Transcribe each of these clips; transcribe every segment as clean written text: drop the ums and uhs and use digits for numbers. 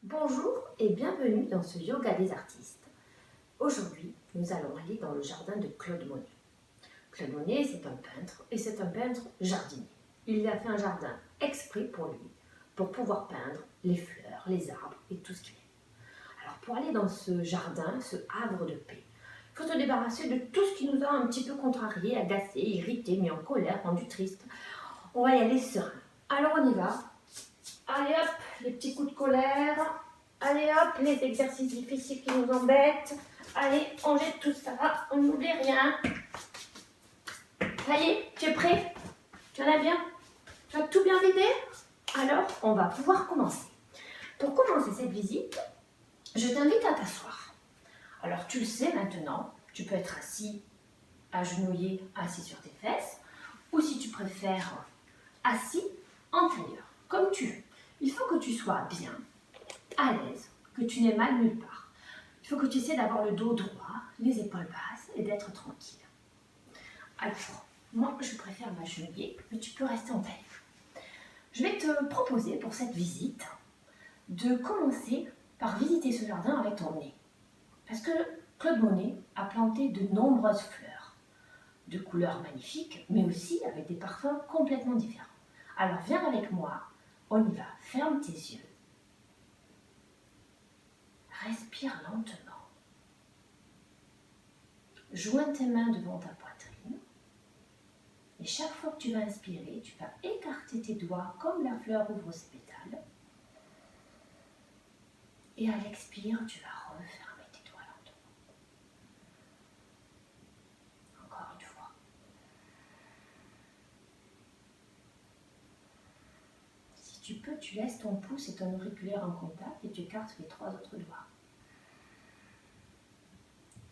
Bonjour et bienvenue dans ce yoga des artistes. Aujourd'hui, nous allons aller dans le jardin de Claude Monet. Claude Monet, c'est un peintre et c'est un peintre jardinier. Il a fait un jardin exprès pour lui, pour pouvoir peindre les fleurs, les arbres et tout ce qu'il aime. Alors pour aller dans ce jardin, ce havre de paix, il faut se débarrasser de tout ce qui nous a un petit peu contrariés, agacés, irrités, mis en colère, rendus tristes. On va y aller serein. Alors on y va. Allez hop, les petits coups de colère. Allez hop, les exercices difficiles qui nous embêtent. Allez, on jette tout ça, on n'oublie rien. Ça y est, tu es prêt? Tu en as bien? Tu as tout bien vidé? Alors, on va pouvoir commencer. Pour commencer cette visite, je t'invite à t'asseoir. Alors, tu le sais maintenant, tu peux être assis, agenouillé, assis sur tes fesses, ou si tu préfères, assis en tailleur, comme tu veux. Il faut que tu sois bien, à l'aise, que tu n'aies mal nulle part. Il faut que tu essaies d'avoir le dos droit, les épaules basses et d'être tranquille. Alors, moi, je préfère m'agenouiller, mais tu peux rester en tailleur. Je vais te proposer pour cette visite de commencer par visiter ce jardin avec ton nez. Parce que Claude Monet a planté de nombreuses fleurs, de couleurs magnifiques, mais aussi avec des parfums complètement différents. Alors, viens avec moi, on y va, ferme tes yeux. Respire lentement. Joins tes mains devant ta poitrine. Et chaque fois que tu vas inspirer, tu vas écarter tes doigts comme la fleur ouvre ses pétales. Et à l'expire, tu vas refermer tes doigts lentement. Encore une fois. Si tu peux, tu laisses ton pouce et ton auriculaire en contact et tu écartes les 3 autres doigts.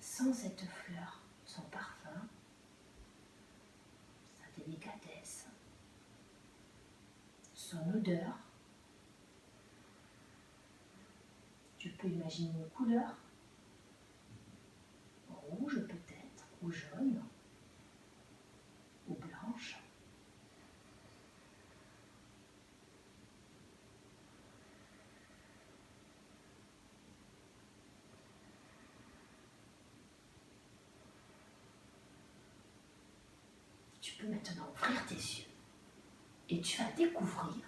Sens cette fleur, son parfum, sa délicatesse, son odeur. Tu peux imaginer une couleur, rouge peut-être, ou jaune, ou blanche. Tu peux maintenant ouvrir tes yeux et tu vas découvrir,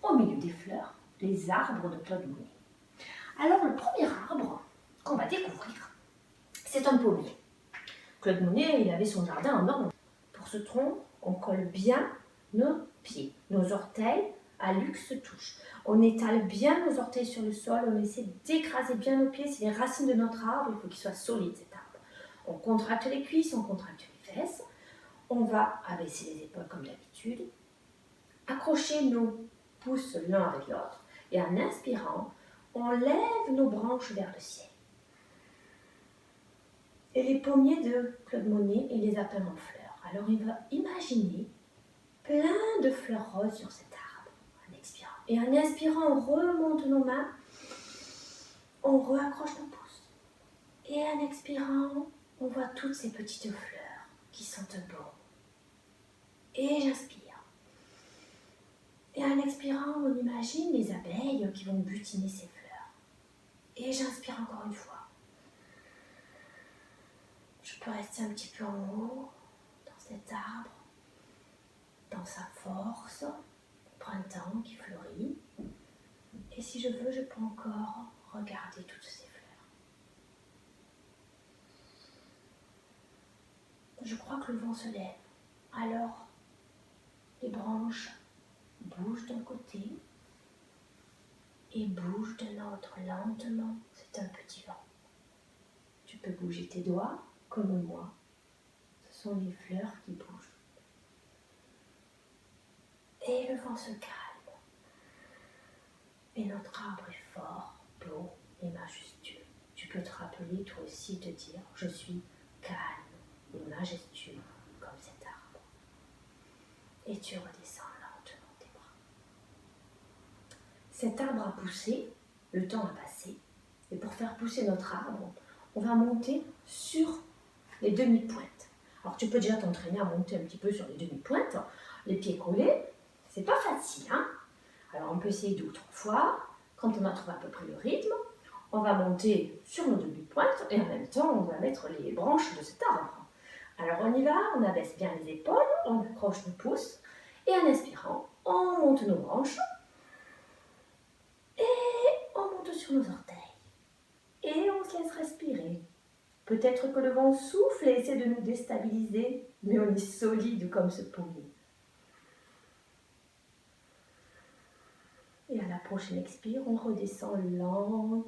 au milieu des fleurs, les arbres de Claude Monet. Alors le premier arbre qu'on va découvrir, c'est un pommier. Claude Monet, il avait son jardin en Normandie. Pour ce tronc, on colle bien nos pieds, nos orteils à luxe touche. On étale bien nos orteils sur le sol, on essaie d'écraser bien nos pieds, c'est les racines de notre arbre, il faut qu'il soit solide cet arbre. On contracte les cuisses, on contracte les fesses, on va abaisser les épaules comme d'habitude, accrocher nos pouces l'un avec l'autre et en inspirant, on lève nos branches vers le ciel. Et les pommiers de Claude Monet, il les appelle en fleurs. Alors il va imaginer plein de fleurs roses sur cet arbre en expirant. Et en inspirant, on remonte nos mains, on réaccroche nos pouces. Et en expirant, on voit toutes ces petites fleurs qui sentent bon. Et j'inspire. Et en expirant, on imagine les abeilles qui vont butiner ces fleurs. Et j'inspire encore une fois. Je peux rester un petit peu en haut, dans cet arbre, dans sa force, au printemps qui fleurit. Et si je veux, je peux encore regarder toutes ces fleurs. Je crois que le vent se lève. Alors, les branches bougent d'un côté et bougent de l'autre lentement. C'est un petit vent. Tu peux bouger tes doigts comme moi. Ce sont les fleurs qui bougent. Et le vent se calme. Et notre arbre est fort, beau et majestueux. Tu peux te rappeler toi aussi te dire je suis calme et majestueux comme cet arbre. Et tu redescends lentement tes bras. Cet arbre a poussé, le temps a passé. Et pour faire pousser notre arbre, on va monter sur les demi-pointes. Alors tu peux déjà t'entraîner à monter un petit peu sur les demi-pointes, les pieds collés. C'est pas facile, hein? Alors on peut essayer 2 ou 3 fois. Quand on a trouvé à peu près le rythme, on va monter sur nos demi-pointes et en même temps, on va mettre les branches de cet arbre. Alors on y va, on abaisse bien les épaules, on accroche nos pouces et en inspirant, on monte nos branches et on monte sur nos orteils. Et on se laisse respirer. Peut-être que le vent souffle et essaie de nous déstabiliser, mais on est solide comme ce pommier. Et à la prochaine expire, on redescend lentement.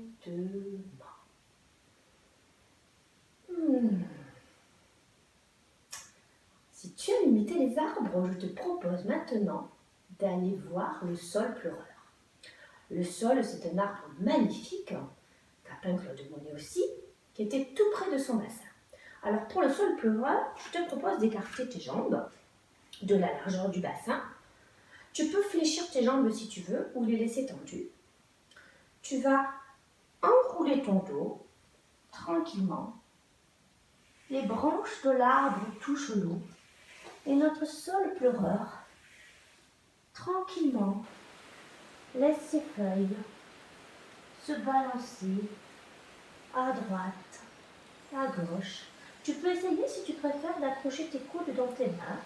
Si tu aimes imiter les arbres, je te propose maintenant d'aller voir le saule pleureur. Le saule, c'est un arbre magnifique, qu'a peint Claude Monet aussi, qui était tout près de son bassin. Alors pour le saule pleureur, je te propose d'écarter tes jambes de la largeur du bassin. Tu peux fléchir tes jambes si tu veux ou les laisser tendues. Tu vas enrouler ton dos tranquillement. Les branches de l'arbre touchent l'eau et notre saule pleureur, tranquillement, laisse ses feuilles se balancer à droite, à gauche. Tu peux essayer, si tu préfères, d'accrocher tes coudes dans tes mains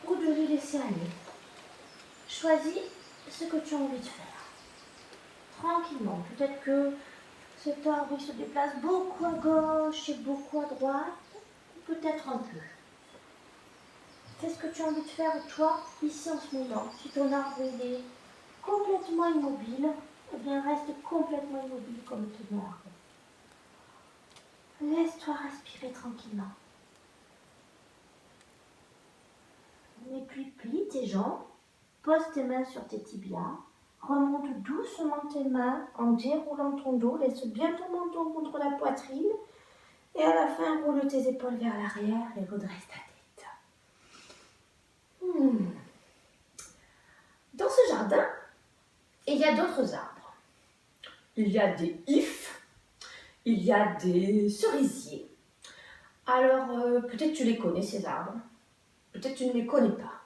ou de les laisser aller. Choisis ce que tu as envie de faire. Tranquillement. Peut-être que cet arbre se déplace beaucoup à gauche et beaucoup à droite, ou peut-être un peu. Qu'est-ce que tu as envie de faire, toi, ici en ce moment? Si ton arbre il est complètement immobile, eh bien reste complètement immobile comme ton arbre. Laisse-toi respirer tranquillement. Et puis plie tes jambes, pose tes mains sur tes tibias, remonte doucement tes mains en déroulant ton dos, laisse bien ton menton contre la poitrine et à la fin roule tes épaules vers l'arrière et redresse ta tête. Dans ce jardin, il y a d'autres arbres. Il y a des ifs, il y a des cerisiers. Alors peut-être tu les connais ces arbres, peut-être tu ne les connais pas.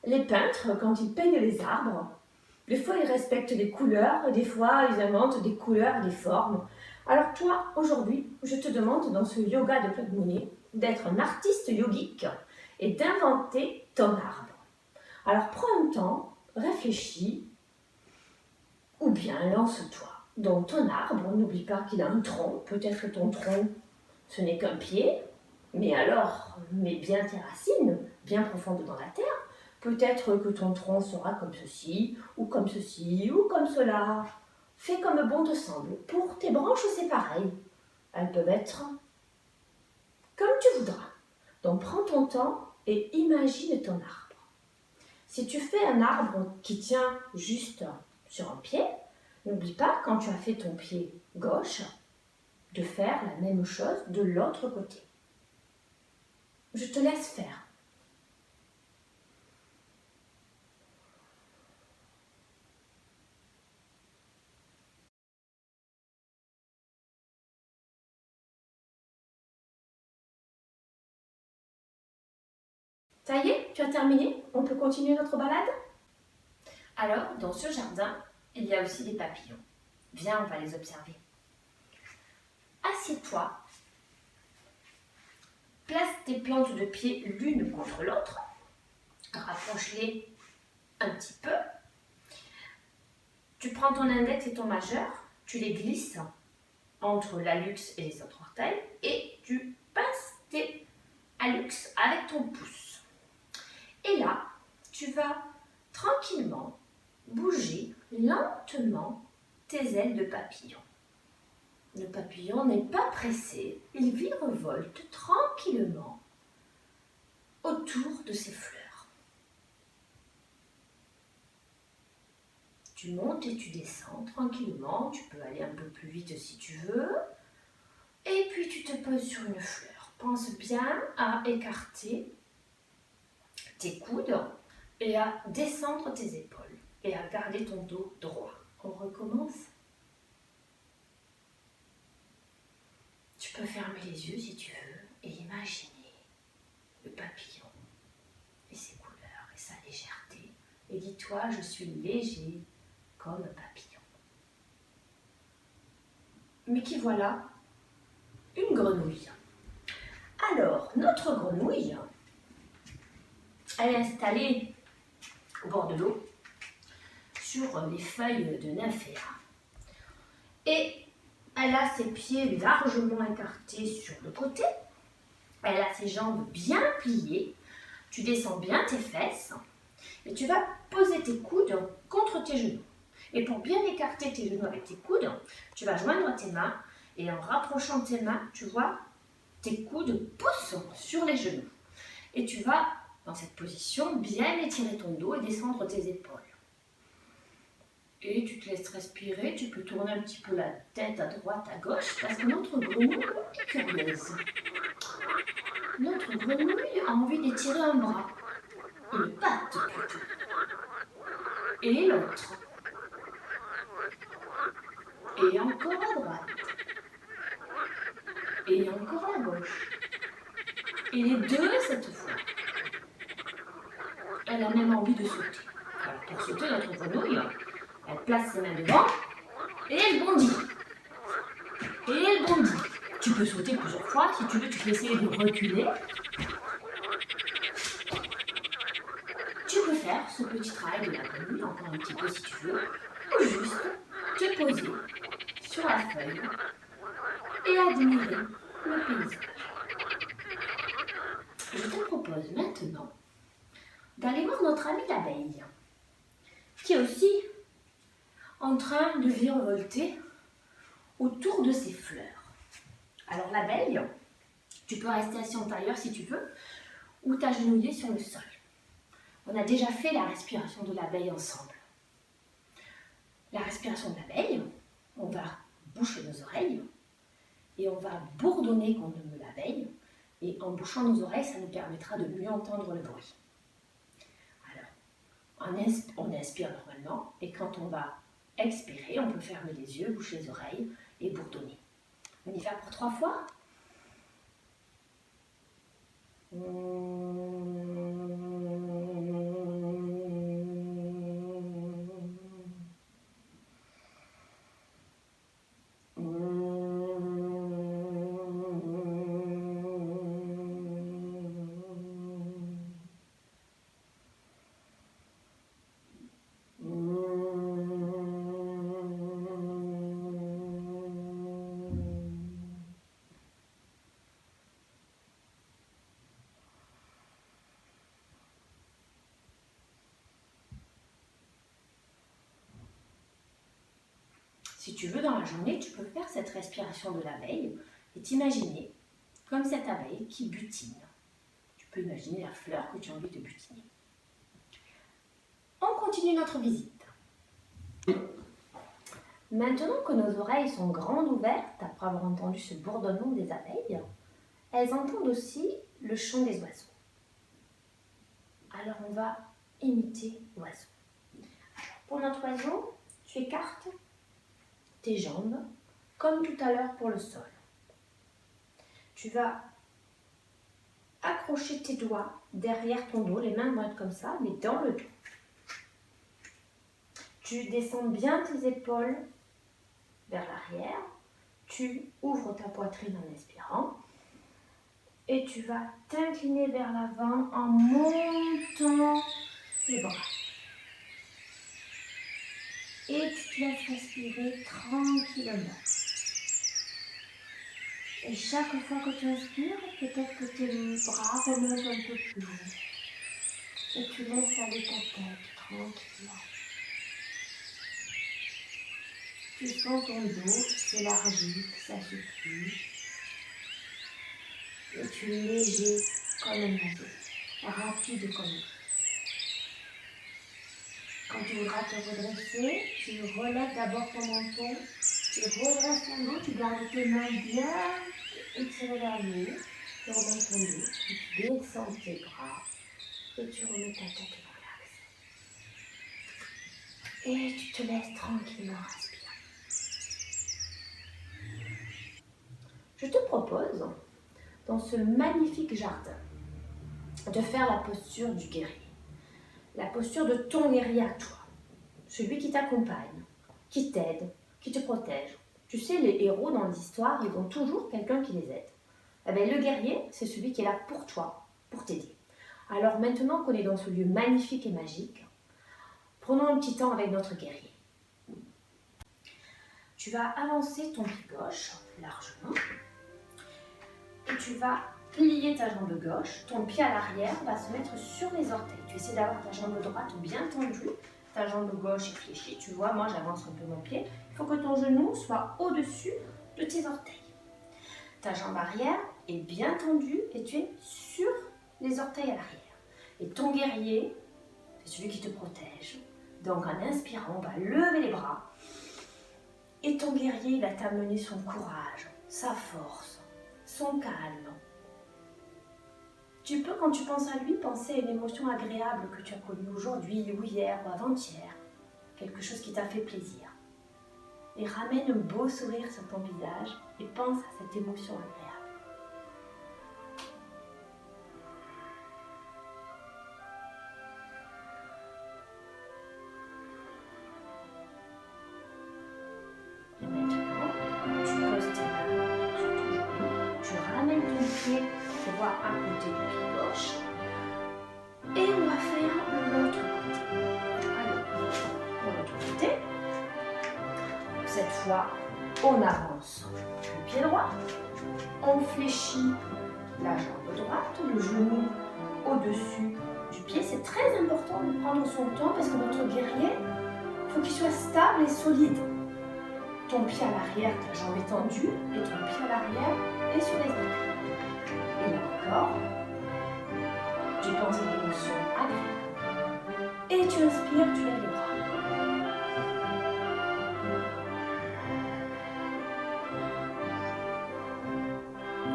Les peintres, quand ils peignent les arbres, des fois ils respectent les couleurs et des fois ils inventent des couleurs et des formes. Alors toi, aujourd'hui, je te demande dans ce yoga de Claude Monet d'être un artiste yogique et d'inventer ton arbre. Alors prends un temps, réfléchis ou bien lance-toi. Dans ton arbre, n'oublie pas qu'il a un tronc, peut-être que ton tronc ce n'est qu'un pied, mais alors mets bien tes racines bien profondes dans la terre. Peut-être que ton tronc sera comme ceci, ou comme ceci, ou comme cela. Fais comme bon te semble. Pour tes branches, c'est pareil. Elles peuvent être comme tu voudras. Donc prends ton temps et imagine ton arbre. Si tu fais un arbre qui tient juste sur un pied, n'oublie pas, quand tu as fait ton pied gauche, de faire la même chose de l'autre côté. Je te laisse faire. Ça y est, tu as terminé? On peut continuer notre balade? Alors, dans ce jardin, il y a aussi des papillons. Viens, on va les observer. Assieds-toi. Place tes plantes de pied l'une contre l'autre. Rapproche-les un petit peu. Tu prends ton index et ton majeur, tu les glisses entre l'hallux et les autres orteils et tu pinces tes hallux avec ton pouce. Et là, tu vas tranquillement bouger lentement tes ailes de papillon. Le papillon n'est pas pressé, il virevolte tranquillement autour de ses fleurs. Tu montes et tu descends tranquillement, tu peux aller un peu plus vite si tu veux. Et puis tu te poses sur une fleur. Pense bien à écarter tes coudes et à descendre tes épaules et à garder ton dos droit. On recommence. Tu peux fermer les yeux si tu veux et imaginer le papillon et ses couleurs et sa légèreté. Et dis-toi toi, je suis léger comme un papillon. Mais qui voilà, une grenouille. Alors, notre grenouille, elle est installée au bord de l'eau, sur les feuilles de nymphéa. Et elle a ses pieds largement écartés sur le côté. Elle a ses jambes bien pliées. Tu descends bien tes fesses. Et tu vas poser tes coudes contre tes genoux. Et pour bien écarter tes genoux avec tes coudes, tu vas joindre tes mains. Et en rapprochant tes mains, tu vois, tes coudes poussent sur les genoux. Et tu vas, dans cette position, bien étirer ton dos et descendre tes épaules. Et tu te laisses respirer, tu peux tourner un petit peu la tête à droite, à gauche, parce que notre grenouille est curieuse. Notre grenouille a envie d'étirer un bras, une patte plutôt, et l'autre, et encore à droite, et encore à gauche, et les deux cette fois. Elle a même envie de sauter. Alors pour sauter, notre grenouille, elle place ses mains devant, et elle bondit. Et elle bondit. Tu peux sauter plusieurs fois, si tu veux, tu peux essayer de reculer. Tu peux faire ce petit travail de la grenouille, encore un petit peu si tu veux, ou juste te poser sur la feuille et admirer le paysage. Je te propose maintenant d'aller voir notre amie l'abeille, qui est aussi en train de virevolter autour de ses fleurs. Alors l'abeille, tu peux rester assis en tailleur si tu veux, ou t'agenouiller sur le sol. On a déjà fait la respiration de l'abeille ensemble. La respiration de l'abeille, on va boucher nos oreilles et on va bourdonner comme l'abeille. Et en bouchant nos oreilles, ça nous permettra de mieux entendre le bruit. Alors, on inspire normalement et quand on va expirer, on peut fermer les yeux, boucher les oreilles et bourdonner. On y va pour 3 fois. Si tu veux, dans la journée, tu peux faire cette respiration de l'abeille et t'imaginer comme cette abeille qui butine. Tu peux imaginer la fleur que tu as envie de butiner. On continue notre visite. Maintenant que nos oreilles sont grandes ouvertes, après avoir entendu ce bourdonnement des abeilles, elles entendent aussi le chant des oiseaux. Alors on va imiter l'oiseau. Pour notre oiseau, tu écartes tes jambes, comme tout à l'heure pour le sol. Tu vas accrocher tes doigts derrière ton dos, les mains vont être comme ça, mais dans le dos. Tu descends bien tes épaules vers l'arrière, tu ouvres ta poitrine en inspirant, et tu vas t'incliner vers l'avant en montant tes bras. Et tu te laisses respirer tranquillement. Et chaque fois que tu inspires, peut-être que tes bras remontent un peu plus haut. Et tu laisses aller ta tête tranquillement. Tu sens ton dos qui s'élargit, qui s'assouplit. Et tu es léger comme un oiseau, rapide comme un. Quand tu voudras te redresser, tu relèves d'abord ton menton, tu redresses ton dos, tu gardes tes mains bien étirées vers le haut, tu remontes ton dos, tu descends tes bras et tu remets ta tête relaxe. Et tu te laisses tranquillement respirer. Je te propose, dans ce magnifique jardin, de faire la posture du guerrier. la posture de ton guerrier à toi. Celui qui t'accompagne, qui t'aide, qui te protège. Tu sais, les héros dans les histoires, ils ont toujours quelqu'un qui les aide. Eh bien, le guerrier, c'est celui qui est là pour toi, pour t'aider. Alors maintenant qu'on est dans ce lieu magnifique et magique, prenons un petit temps avec notre guerrier. Tu vas avancer ton pied gauche largement et tu vas plier ta jambe gauche. Ton pied à l'arrière va se mettre sur les orteils. Tu essaies d'avoir ta jambe droite bien tendue, ta jambe gauche est fléchie. Tu vois, moi j'avance un peu mon pied. Il faut que ton genou soit au-dessus de tes orteils. Ta jambe arrière est bien tendue et tu es sur les orteils à l'arrière. Et ton guerrier, c'est celui qui te protège. Donc en inspirant, on va lever les bras. Et ton guerrier va t'amener son courage, sa force, son calme. Tu peux, quand tu penses à lui, penser à une émotion agréable que tu as connue aujourd'hui ou hier ou avant-hier. Quelque chose qui t'a fait plaisir. Et ramène un beau sourire sur ton visage et pense à cette émotion agréable. Et maintenant, tu poses tes mains sur ton genou, tu ramènes ton pied, tu vois, à côté du pied gauche. Et on va faire l'autre côté. Alors, de l'autre côté, cette fois, on avance le pied droit, on fléchit la jambe droite, le genou au-dessus du pied. C'est très important de prendre son temps parce que notre guerrier, il faut qu'il soit stable et solide. Ton pied à l'arrière, ta jambe est tendue et ton pied à l'arrière est sur les orteils. Et là encore, tu penses à une émotion agréable. Et tu inspires, tu lèves les bras.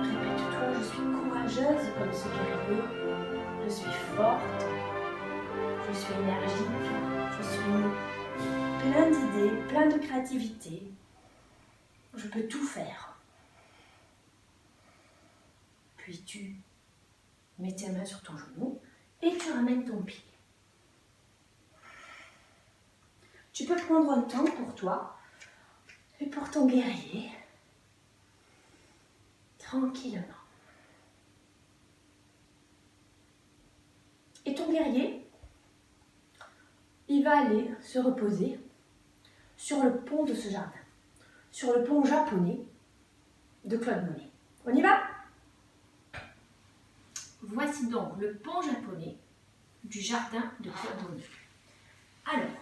Répète-toi, je suis courageuse comme ce guerrier. Je suis forte. Je suis énergique. Je suis plein d'idées, plein de créativité. Je peux tout faire. Puis tu mets tes mains sur ton genou et tu ramènes ton pied. Tu peux prendre un temps pour toi et pour ton guerrier, tranquillement. Et ton guerrier, il va aller se reposer sur le pont de ce jardin, sur le pont japonais de Claude Monet. On y va ? Voici donc le pont japonais du jardin de Claude Monet. Alors,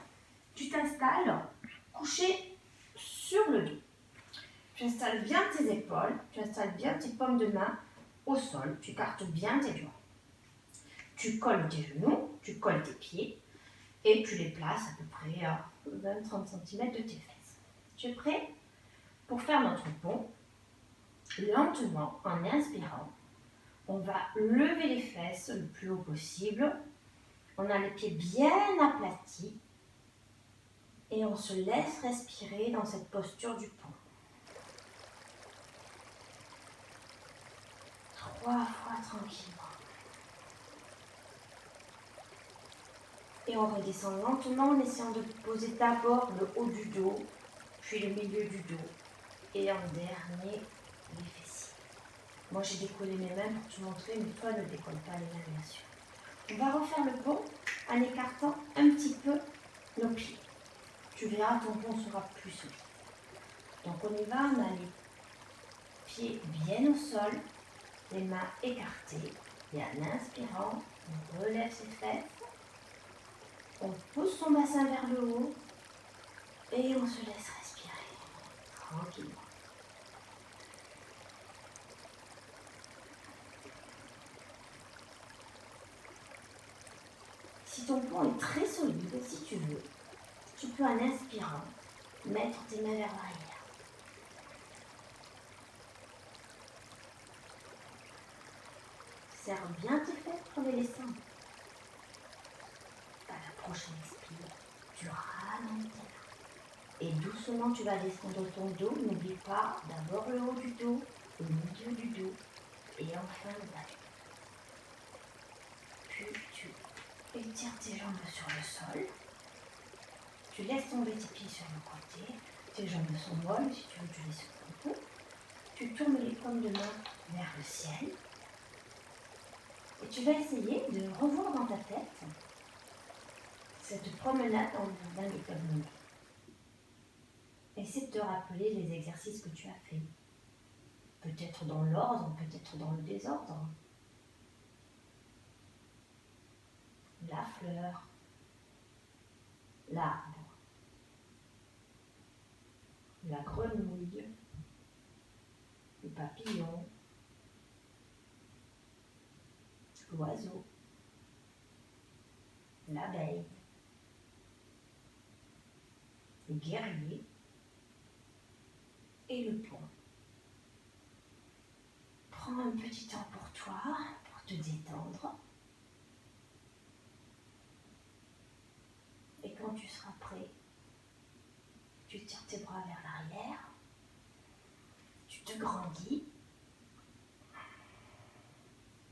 tu t'installes couché sur le dos. Tu installes bien tes épaules, tu installes bien tes paumes de main au sol, tu écartes bien tes doigts. Tu colles tes genoux, tu colles tes pieds et tu les places à peu près à 20-30 cm de tes fesses. Tu es prêt pour faire notre pont? Lentement, en inspirant, on va lever les fesses le plus haut possible. On a les pieds bien aplatis et on se laisse respirer dans cette posture du pont. 3 fois tranquillement. Et on redescend lentement en essayant de poser d'abord le haut du dos, puis le milieu du dos et en dernier les fessiers. Moi j'ai décollé mes mains pour te montrer, mais toi ne décolle pas les mains bien sûr. On va refaire le pont en écartant un petit peu nos pieds. Tu verras, ton pont sera plus solide. Donc on y va, on a les pieds bien au sol, les mains écartées. Et en inspirant, on relève ses fesses, on pousse son bassin vers le haut et on se laisse respirer tranquillement. Si ton pont est très solide, si tu veux, tu peux en inspirant mettre tes mains vers l'arrière. Serre bien tes fesses pour les descendre. À la prochaine expire, tu ralentis. Et doucement, tu vas descendre ton dos. N'oublie pas d'abord le haut du dos, le milieu du dos et enfin le bas. Puis tu Étire tes jambes sur le sol. Tu laisses tomber tes pieds sur le côté. Tes jambes sont molles, si tu veux, tu les secoues un peu. Tu tournes les paumes de main vers le ciel. Et tu vas essayer de revoir dans ta tête cette promenade dans le jardin de Claude Monet. Essaie de te rappeler les exercices que tu as faits. Peut-être dans l'ordre, peut-être dans le désordre. La fleur, l'arbre, la grenouille, le papillon, l'oiseau, l'abeille, le guerrier et le pont. Prends un petit temps pour toi, pour te détendre. Et quand tu seras prêt, tu tires tes bras vers l'arrière, tu te grandis,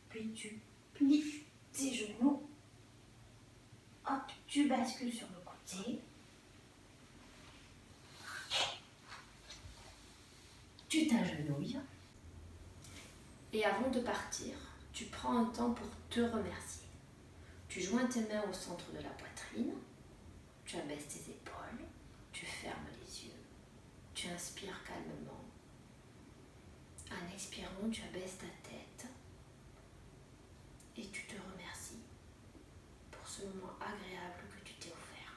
puis tu plies tes genoux, hop, tu bascules sur le côté, tu t'agenouilles, et avant de partir, tu prends un temps pour te remercier. Tu joins tes mains au centre de la poitrine, tu abaisses tes épaules, tu fermes les yeux, tu inspires calmement. En expirant, tu abaisses ta tête et tu te remercies pour ce moment agréable que tu t'es offert.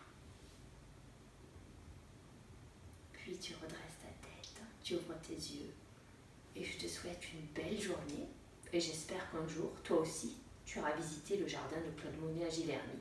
Puis tu redresses ta tête, tu ouvres tes yeux et je te souhaite une belle journée et j'espère qu'un jour, toi aussi, tu auras visité le jardin de Claude Monet à Giverny.